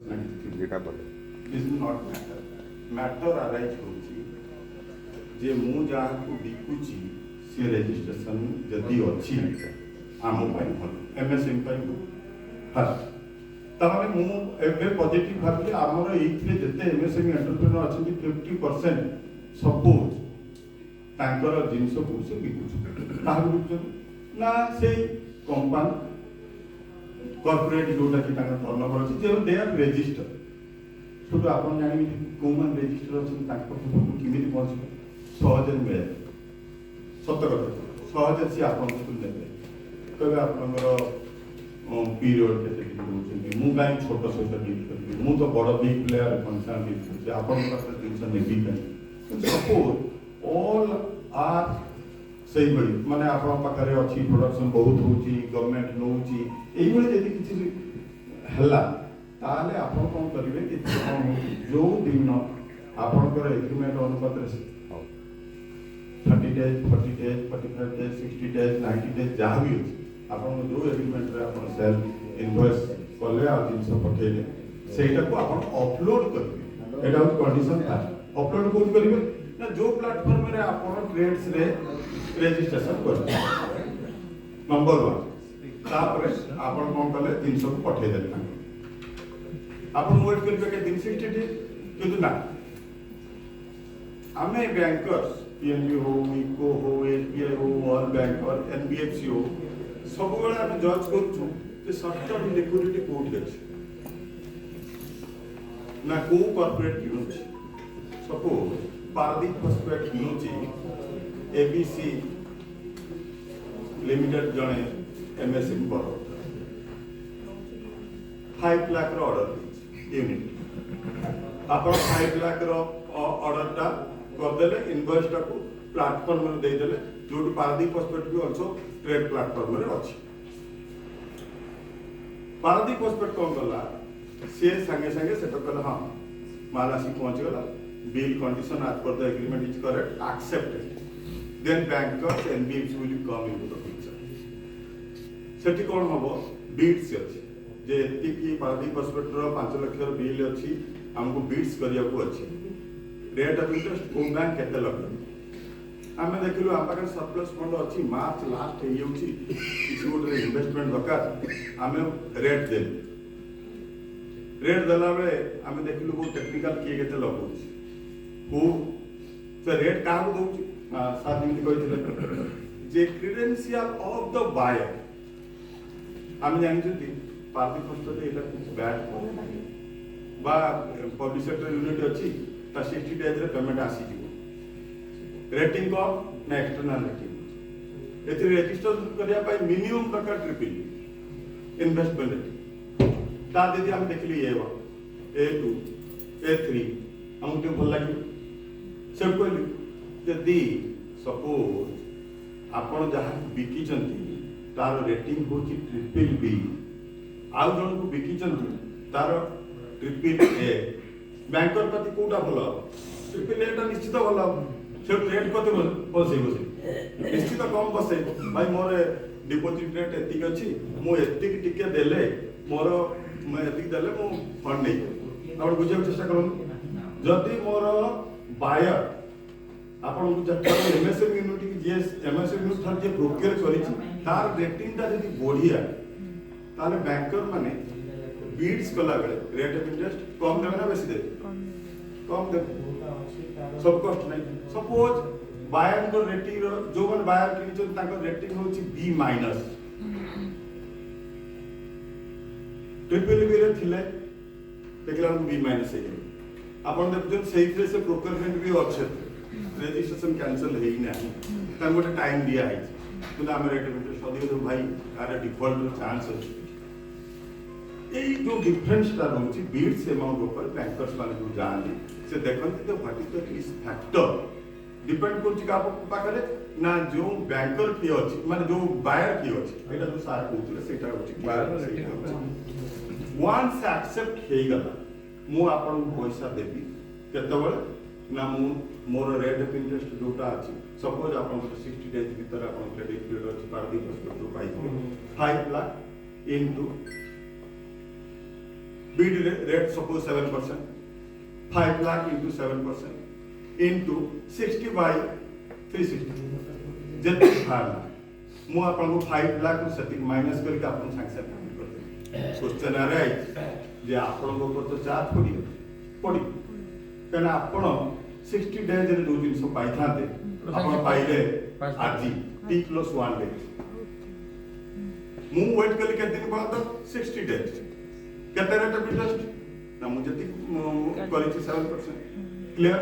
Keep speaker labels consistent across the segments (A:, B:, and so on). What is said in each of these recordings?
A: This
B: This is not matter. Matter arise होची जे मु जहाँ को बिकुची से registration जदि अच्छी आमो पाई भल MSM पाई फर्स्ट तामाने मु एबे पॉजिटिव भाबले हमर एइथले जते MSM एंटरप्रेन्योर अछंती 50% सपोज तांकर जिंस को से बिकुची ताहु बिकुची ना से कंपनी कॉर्पोरेट जोटा कि तांकर टर्नओवर अछि जे दे आर रजिस्टर्ड तो आप जानी कौन रेजिस्टर अच्छे किमिति पहुँचे सहज मिले सत कथा सहज सी आप ने कहे आप पीरियड के मुझे छोट सहित डील करी मु तो बड़ बिग प्लेयर कंसर्न डील कर आप जिन नेबी सपोज ऑल आर से माने आप पाखे अच्छी प्रोडक्शन बहुत होची गवर्नमेंट नौची यही जब किसी है ताले आपण कौन करेंगे कि जो दिन आपणकर एग्रीमेंट अनुपात 30 days 40 days 45 days 60 days 90 days जहाँ भी अच्छी आपन जो एग्रीमेंट रे आपन सेल इनवॉइस कले आ जिंस पठेले सेटा को आपन अपलोड करिवे एटा कंडीशन था अपलोड कोड करिवे ना जो प्लेटफॉर्म रे आपन ट्रेड्स रे रजिस्ट्रेशन करते नंबर 1 तापर आपन कौन कले जिंस को पठे देले आप वेट कर दिन 60 डेज किंतु ना आमे बैंकर्स पीएनबी हो इको हो एसबीआई हो वर्ल्ड बैंक और एनबीएफसी हो सब बेला हम जज करछु जे शॉर्ट टर्म लिक्विडिटी कोड अछि ना को कॉर्पोरेट किनुछि सपोज पारदीप फॉस्फेट किनुछि एबीसी लिमिटेड जणे एमएसएम पर 5 लाख रो ऑर्डर यूनिट आप 5 लाख ऑर्डर टा करदेले इनवॉइस टा को प्लेटफॉर्म में दे देले जो पारदीप फॉस्फेट भी आल्सो ट्रेड प्लेटफॉर्म में अछि पारदीप फॉस्फेट कौन करला से संगे संगे सेटअप करला हां माल आसी पहुंच गला बिल कंडीशन आज पर the agreement is correct accepted then bankers NBFC will come into the picture सेठी कौन हबो बीट्स अछि जे एतिकी पारदीप फॉस्फेट रो 5 लाख बिल अछि हमको बीट्स करिया को अछि रेट ऑफ इंटरेस्ट को बैंक केते लग आमे देखिलु हम पाकर सरप्लस फंड अछि मार्च लास्ट हे होछि किछु गोटे इन्वेस्टमेंट दरकार आमे रेट दे रेट देला बेले आमे देखिलु को टेक्निकल किए केते लगउछि को से रेट का हो दउछि साथ दिन कहिथिले जे क्रेडेंशियल ऑफ द बायर आमे जानि छथि पार्टी फॉस्फेट एटा कुछ बैड बा पब्लिक सेक्टर यूनिट अछि ता 60 डेज रे पेमेंट आसी जीवो रेटिंग कम ना एक्सटर्नल रेटिंग एथि रजिस्टर करिया पाई मिनिमम प्रकार ट्रिपल इन्वेस्टमेंट रेटिंग ता यदि हम देखली A2 A3 हमको तो भल लागि सब कहली यदि सपोज आपण जहां बिकी चंती तार रेटिंग होची ट्रिपल बी आउ जन को बिकी चंती तार ट्रिपल ए बैंकर प्रति कोटा भलो ट्रिपल ए ता निश्चित भलो से रेट कते बसे निश्चित कम बसे भाई मोर डिपॉजिट रेट एतिक अछि मो एतिक टिके देले मोर मैं एतिक देले मो फंड नै आपण बुझे चेष्टा करन जदि मोर बायर आपण जब एमएसएम यूनिट की जे एमएसएम यूनिट थर जे ब्रोकर करी तार रेटिंग ता जदि बढ़िया ताले बैंकर माने बीड्स कला बेले रेट ऑफ इंटरेस्ट कम देबे ना बेसी देबे कम देबे सब कॉस्ट नहीं सपोज बायर को रेटिंग जो मन बायर किनि ताको रेटिंग होची बी माइनस ट्रिपल बी रे थिले देखला बी माइनस हे आपण देखुछन सेही से प्रोक्योरमेंट भी अच्छे रजिस्ट्रेशन कैंसिल हे ना ता गोटे टाइम दिया है तो हम रेट ऑफ इंटरेस्ट अधिक भाई आर डिफॉल्ट चांस है यही जो डिफरेंस टा रहउची बीड्स अमाउंट ऊपर बैंकर्स माने जो जानी से देखंती तो what is the risk factor depend करछि का पाखरे ना जो बैंकर की अछि माने जो बायर की अछि एटा जो सार कहउतले सेटा होछि बायर वंस एक्सेप्ट हे गला मु आपन पैसा देबी केते बेले ना मु मोर रेट ऑफ इंटरेस्ट जोटा अछि सपोज आपन 60 डेज भीतर आपन क्रेडिट पीरियड अछि Paradip phosphate pi 5 lakh into bid rate suppose 7%, 5 lakh into 7% into 60 by 360 जति बाहरला मु आपन 5 लाख रु सेटिंग माइनस करके आपन संग संग पेमेंट कर दे क्वेश्चन आ रहा है जे आपन को तो चार्ज पड़ी कहना आपन 60 डेज रे दो दिन सो पाई थाते आपन पाइले आज t + 1 डे मु वेट कली के दिन बाद 60 डेज केते रेट ऑफ इंटरेस्ट ना मु जति करी 7% क्लियर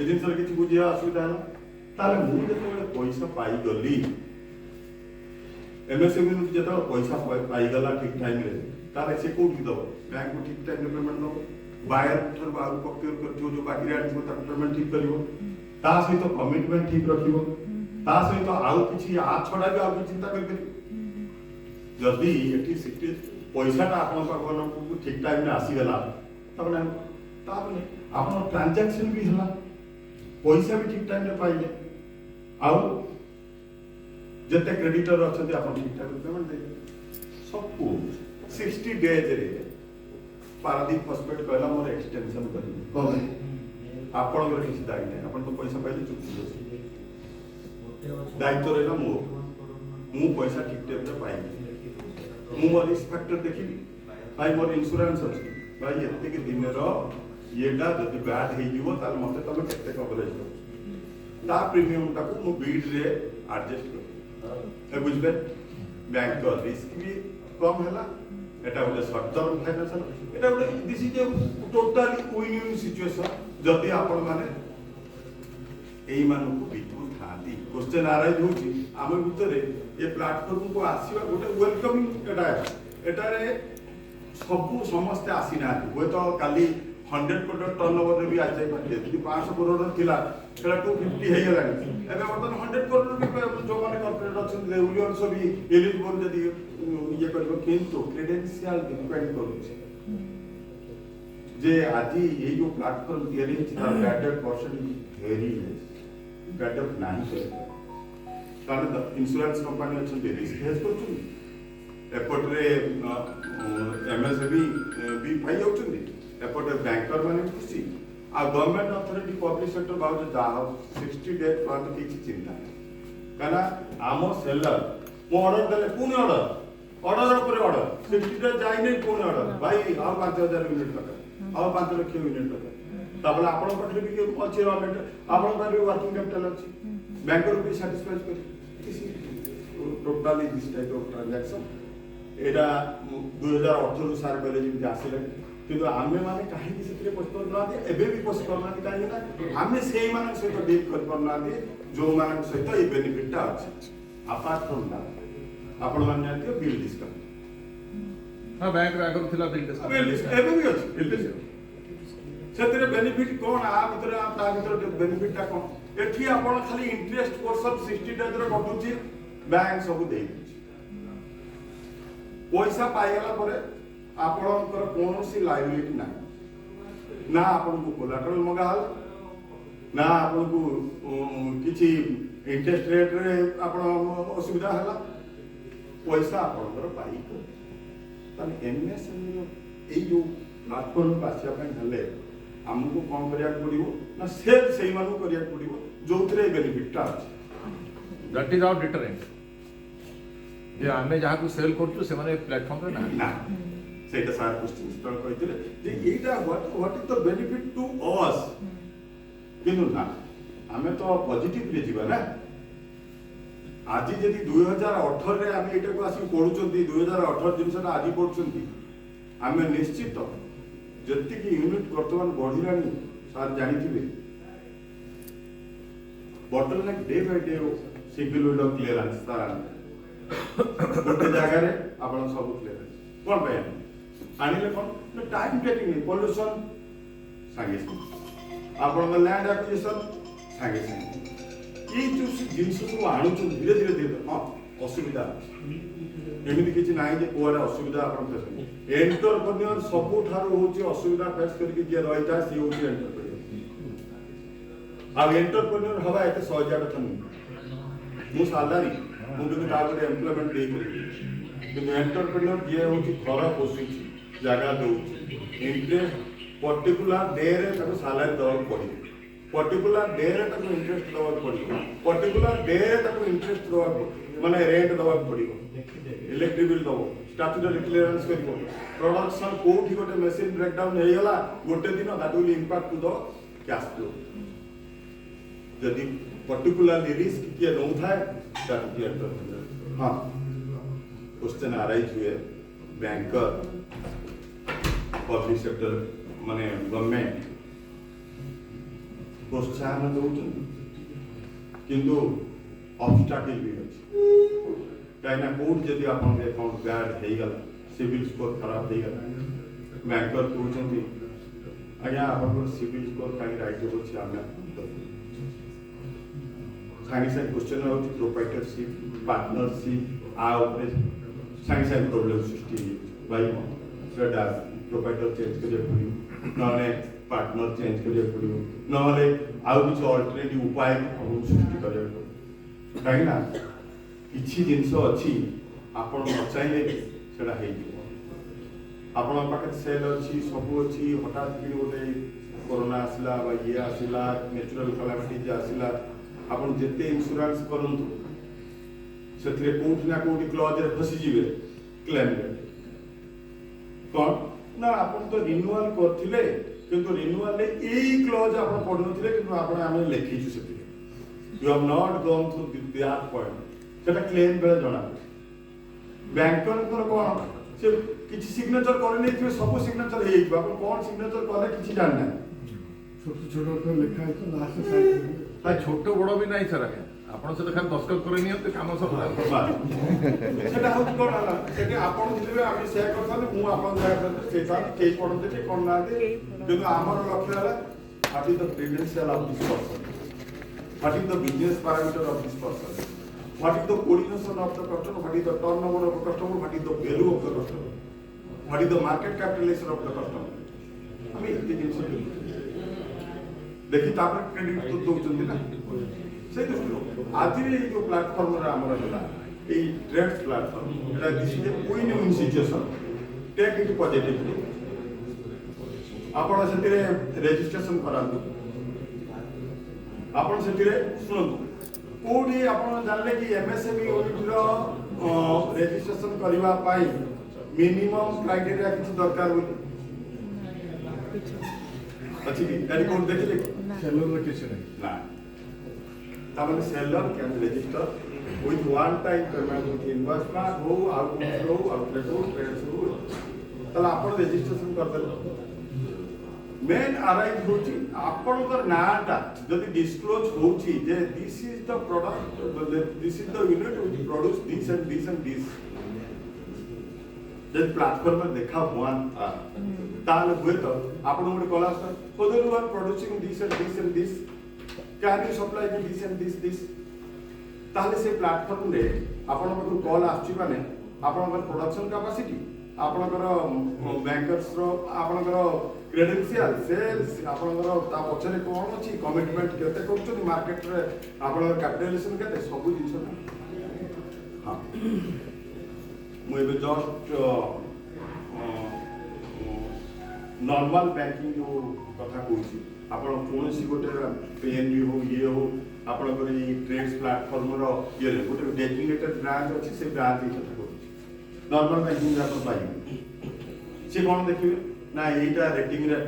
B: ए दिन सर किछि बुझिया असुविधा ना ताले मु जते पैसा पाई गली एमएसएमई नु जते पैसा पाई गला ठीक टाइम रे ताले से कोठी दबो बैंक को ठीक टाइम रे पेमेंट दबो बायर थर बाहर प्रोक्योर कर जो बाकी रेट को तक पेमेंट ठीक करिवो ता सहित कमिटमेंट ठीक रखिवो ता सहित आउ किछि आ छडा भी आउ चिंता कर करी जदी एठी सिटी पैसा ता आपन पाखन को ठीक टाइम रे आसी गला तबने ताबने आपन ट्रांजैक्शन भी हला पैसा भी ठीक टाइम रे पाइले आउ जते क्रेडिटर अछथि आपन ठीक ठाक पेमेंट दे सब 60 डेज रे पारादीप फॉस्फेट कहला मोर एक्सटेंशन करी कोन आपन गर किछि दायित्व नै आपन तो पैसा पाइले चुक्ति दायित्व रहला मु पैसा ठीक टाइम रे पाइले मु मोर रिस्क फैक्टर देखिबी भाई मोर इंश्योरेंस अछि भाई एते के दिन रो येटा जदि बैड हे जीवो ताल मते तमे केते कवरेज दो ता प्रीमियम टाको मु बीड रे एडजस्ट कर ए बुझबे बैंक का रिस्क भी कम हैला एटा होले शॉर्ट टर्म फाइनेंशियल एटा होले this is a totally win win situation जदि आपण माने एई मानु को बिल्कुल खाती क्वेश्चन आराइज होची आमे भितरे ए प्लेटफॉर्म को आसीबा गोटे वेलकमिंग एटा रे सब समस्त आसी ना होय तो काली 100 करोड़ टर्नओवर भी आ जाय पारे यदि 500 करोड़ थिला सेटा 250 हे गेलानी एबे वर्तमान 100 करोड़ भी जो माने कॉर्पोरेट अछन दे उली आल्सो भी एलिजिबल जदी ये करबो किंतु क्रेडेंशियल डिपेंड करूछ जे आजी ये जो प्लेटफॉर्म थियरी छिता बैडेड पर्सन वेरी लेस बैडअप नाही करे कारण इंश्योरेंस कंपनी अछन दे रिस्क हेज करछन एपटरे एमएसबी भी फाई होउछन एपटे बैंकर माने खुशी आ गवर्नमेंट अथॉरिटी पब्लिक सेक्टर बाउ जा 60 डेज पर किछि चिंता काना आम सेलर मो ऑर्डर देले पुनी ऑर्डर ऊपर ऑर्डर 60 डेज जाई नै पुनी ऑर्डर भाई आ 5000 यूनिट लगा आ 5 लाख यूनिट लगा तबला आपण पटले भी अछि रॉ मेटेरियल आपण पर वर्किंग कैपिटल अछि बैंकर भी सैटिस्फाई कर किसी totally this type of transaction एटा 2018 साल पहले जिम आसिले किंतु आमे माने काहे कि सेते पोस्टपोन ना दे एबे भी पोस्टपोन ना काहे ना आमे सेही माने सहित डील कर परना दे जो माने सहित ए बेनिफिट ता अछि अपार्ट फ्रॉम दैट आपण माने आते बिल डिस्काउंट
A: हां बैंक रे आगर थिला बिल डिस्काउंट
B: एबे भी अछि बिल डिस्काउंट सेते बेनिफिट कोन आ भीतर आ ता भीतर बेनिफिट ता कोन एठी आपण खाली इंटरेस्ट पोर्शन 60 डेज रे कटुची बैंक सब देई पैसा पाइला परे आपणकर कौन लाइबिलिटी ना ना आपन को कोलाटरल मगा हल ना आपन को किछि इंटरेस्ट रेट रे आपन असुविधा हला पैसा आपनकर पाई को तन एमएसएमई ए जो प्लेटफॉर्म पासिया ପାଇଁ हले हमको कोन करिया पड़िबो ना सेल सेही मानु करिया पड़िबो जोथरे बेनिफिट ता
A: दैट इज आवर डिटरेंट जे आमे जहा को सेल करछु से माने प्लेटफॉर्म रे ना
B: सेटा सार क्वेश्चन स्टार्ट कइतले जे एटा what is the benefit to us किनु ना हमें तो पॉजिटिव रे जीवा ना आज जदी 2018 रे हमें एटा को आसी पढुचंती 2018 जिनसटा आज पढुचंती हमें निश्चित जति की यूनिट वर्तमान बढ़िलानी सार जानिथिबे bottleneck day by day single window clearance सार गोटे जगह रे आपण सब क्लियरेंस कोन पे आनिले कोन टाइम टेकिंग नहीं पोल्यूशन संगे संगे आपण लैंड एक्विजिशन संगे संगे ये जो जिनस सब आणु धीरे धीरे धीरे हां असुविधा एमिति किछि नाही जे कोरा असुविधा आपण फेस एंटरप्रेन्योर सबु थारो होची असुविधा फेस करके जे रहिता सी होची एंटरप्रेन्योर आ एंटरप्रेन्योर हवा एते सहज कथा नहीं मु सालारी मु तो तागरे एम्प्लॉयमेंट दे करी कि एंटरप्रेन्योर जे होची घर पोसी जागा दउची इंटरेस्ट पर्टिकुलर डे रे ताको सैलरी दବାକୁ ପଡିବ पर्टिकुलर डे रे ताको इंटरेस्ट दବାକୁ ପଡିବ पर्टिकुलर डे रे ताको इंटरेस्ट दବାକୁ माने रेंट दବାକୁ पड़िବ इलेक्ट्रिक बिल दबो स्टैट्यूटरी क्लियरेंस करिवो प्रोडक्शन कोठी गोटे मशीन ब्रेकडाउन हे गला गोटे दिन that will impact to the cash flow यदि पर्टिकुलरली रिस्क किए न उठाए दैट क्लियर कर हां क्वेश्चन अराइज हुए बैंकर पब्लिक सेक्टर माने गवर्नमेंट प्रोत्साहन दउछन किंतु ऑब्स्टैकल भी अछि कहीं कोर्ट जदि आपन अकाउंट बैड हो गला सिविल स्कोर खराब हो गला बैंकर कहते आज्ञा आप सिविल स्कोर कहीं राइट अच्छे आम सागे सागे क्वेश्चन हो प्रोप्राइटरशिप पार्टनरशिप सागे सागे प्रोब्लेम सृष्टि भाई प्रोप्राइटर चेंज करिया पड़ो ना पार्टनर चेंज करिया पड़ो ना आउ किसी अल्टरनेटिव उपाय सृष्टि करिया पड़ो कहीं किसी जिनस अच्छी आपण न चाहिए सेटा हे आपण पाखे सेल अच्छी सब अच्छी हठात कि गोटे कोरोना आसला ये आसला नेचुरल कैलामिटी आसला आपण जिते इंश्योरेंस करंतु से कोठी ना कोठी क्लॉज रे फसी जीवे क्लेम रे कौन ना आपण तो रिन्यूअल करथिले किंतु रिन्यूअल रे एई क्लॉज आपण पढनथिले किंतु आपण आमे लेखिछु सेति you have not gone through that point सेटा क्लेम बेले जणा बैंकर कोन से किछि सिग्नेचर करे नै थे सब सिग्नेचर हे बाप कोन सिग्नेचर करे किछि जानना
C: छोट छोट तो लिखा है तो लास्ट साइड
A: ता छोट बड़ भी नहीं सर आपण से खाली दस्तखत करे नियत काम सब
B: सेटा हो कोन आला सेटे आपण दिले आमी शेयर करथाले मु आपण जाय सेटा केस पढते जे कोन ना दे किंतु हमर लक्ष्य हला what is the credential of this person what is the business parameter of this person what is the coordination of the customer, what is the turnover of the customer, what is the value of the customer, what is the market capitalization of the customer. I mean, the देखी तापर credit तो दोचंदी ना से दृष्टि आज जो platform रे हमर हला ए ट्रेड्स प्लेटफॉर्म एटा this is a win win situation take it positively आपण सेतिरे रजिस्ट्रेशन करांतु आपण सेतिरे सुनंतु कोडी आपण जानले कि एमएसएमई यूनिट रो रजिस्ट्रेशन करबा पाई मिनिमम क्राइटेरिया किछि दरकार होई अछि कि एडी कोड देखले
A: सेलर रे किछ नहीं
B: ना तामाने seller can register with one time payment with invoice हो आउटलेट हो ट्रेड्स हो तला आपण रजिस्ट्रेशन कर देले मेन अराइज होची आपणकर नाटा जदि डिस्क्लोज होची जे this is the product this is the unit which produce this and this and this जे प्लेटफॉर्म में देखा हुआ ताले हुए तो आपण गोटे कला sir for you are producing this and this can you supply this and this ताले से प्लेटफॉर्म रे आपण को कॉल आछि माने आपनकर प्रोडक्शन कैपेसिटी आपनकर बैंकर्स रो आपनकर क्रेडेंशियल सेल्स आपनकर ता पछरे कोन अछि कमिटमेंट केते करछन मार्केट रे आपनकर कैपिटलाइजेशन केते सब जिंस हां मु एबे जस्ट नॉर्मल बैंकिंग जो कथा कहूची आपण कोनसी गोटे पीएनबी हो ये हो आपनकर ई ट्रेड्स प्लेटफॉर्म रो ये गोटे डेजिग्नेटेड ब्रांच अछि से ब्रांच ही कथा कहूची नॉर्मल बैंकिंग आप पाई से कोन देखिबे ना एटा रेटिंग रे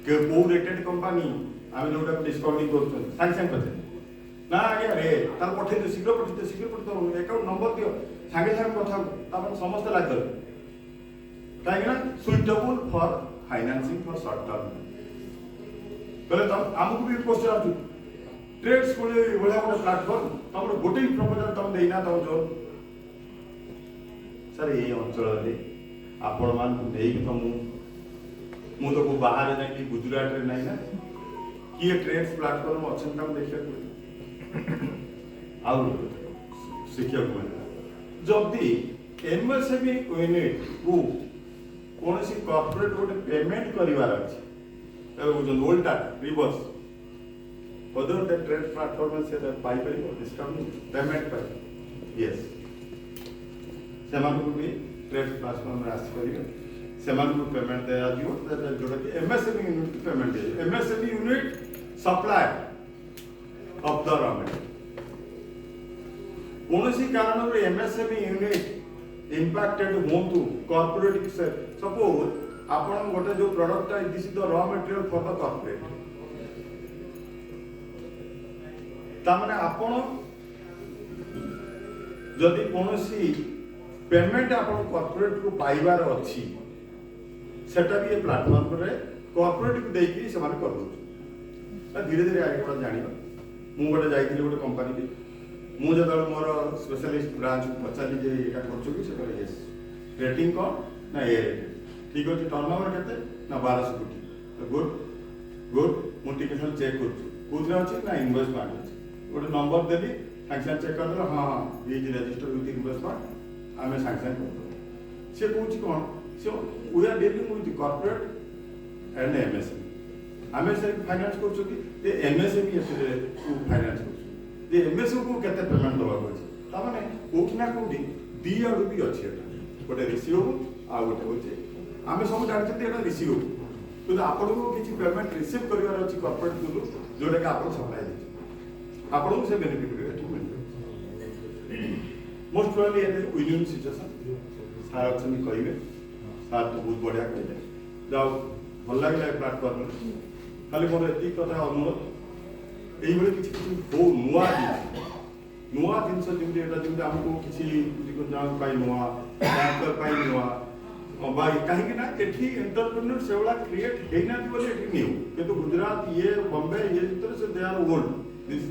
B: के को रेटेड कंपनी आमे जोटा डिस्काउंटिंग करछन साइ साइ पछे ना आगे रे तार पठे दे शीघ्र पठे अकाउंट नंबर दियो सागे सागे कथा तापर समस्त लागल काहेना suitable for financing for short term पहले तम हमको भी क्वेश्चन आछु ट्रेड्स को बड़ा बड़ा प्लेटफॉर्म हमर गोटे ही प्रपोजल तम देइना तम जो सर ये अंचल रे आपण मान देई कि मु तो को बाहर जाई कि गुजरात रे नहीं ना कि ये ट्रेड्स प्लेटफॉर्म अछन तम देखिया को आउ शिक्षा को जल्दी एमएसएमई यूनिट को कोनसी कॉर्पोरेट गोटे पेमेंट करिवार अछि जो old reverse other the trade platform से पाई परिबो डिस्काउंट पेमेंट पर यस सेमान को भी ट्रेड प्लेटफॉर्म में आसी करिवे सेमानकु पेमेंट दिया जिवो जोटा कि एमएसएमई यूनिट पेमेंट दिया MSME unit supplier of the raw material कौन कारण एमएसएमई यूनिट इंपैक्टेड होंतु कॉर्पोरेट से सपोज आपण गोटे जो product this is the raw material for the corporate तामने आपण जदि कोनोसी पेमेंट आपण कॉर्पोरेट को पाइबार अछि सेटा भी ये प्लेटफॉर्म रे कॉर्पोरेट को देकी से माने कर दो धीरे धीरे आगे बड़ा जानिबा मु गोटे जाइथिली गोटे कंपनी के मु जब मोर स्पेशलिस्ट ब्रांच को पचाली जे एटा करछु कि से करे यस रेटिंग कोन ना ए रेटिंग ठीक अछि टर्नओवर केते ना 1200 कोटी तो गुड गुड मु टिके खाली चेक करछु कोथरे अछि ना इन्वेस्टमेंट अछि गोटे नंबर देली सांगे चेक कर दे हां ये जे रजिस्टर विथ इन्वेस्टमेंट आमे सांगे कर दो से कहूची कोन so we are dealing with corporate and MSME आमे से फाइनेंस करछु कि ए एमएसएमई एसे फाइनेंस करछु जे एमएसएमई को केते पेमेंट दवा होछि ता माने कोठी ना कोठी दी आडू भी अछि एटा गोटे रिसीवेबल आ गोटे होछि आमे सब जानते एटा रिसीवेबल तो आपण को किछि पेमेंट रिसीव करिवार अछि कॉर्पोरेट को जोडे का आपण सप्लाई दै आपण को से बेनिफिट मिले ठीक मिले मोस्ट प्रोबेबली एट विनियन सिचुएशन सार अछन कहिबे सार तो बहुत बढ़िया कहले जाओ भल लागले प्लेटफॉर्म खाली मोर एती कथा अनुरोध एई बळे किछि किछि हो नुआ जिनस जेमति एटा जेमति हमको किछि जान पाई नुआ बैंकर पाई नुआ बाई कहीं ना एठी एंटरप्रेन्योर सेवला क्रिएट हेना बोले एठी न्यू किंतु गुजरात ये बॉम्बे ये भीतर से दे आर ओल्ड दिस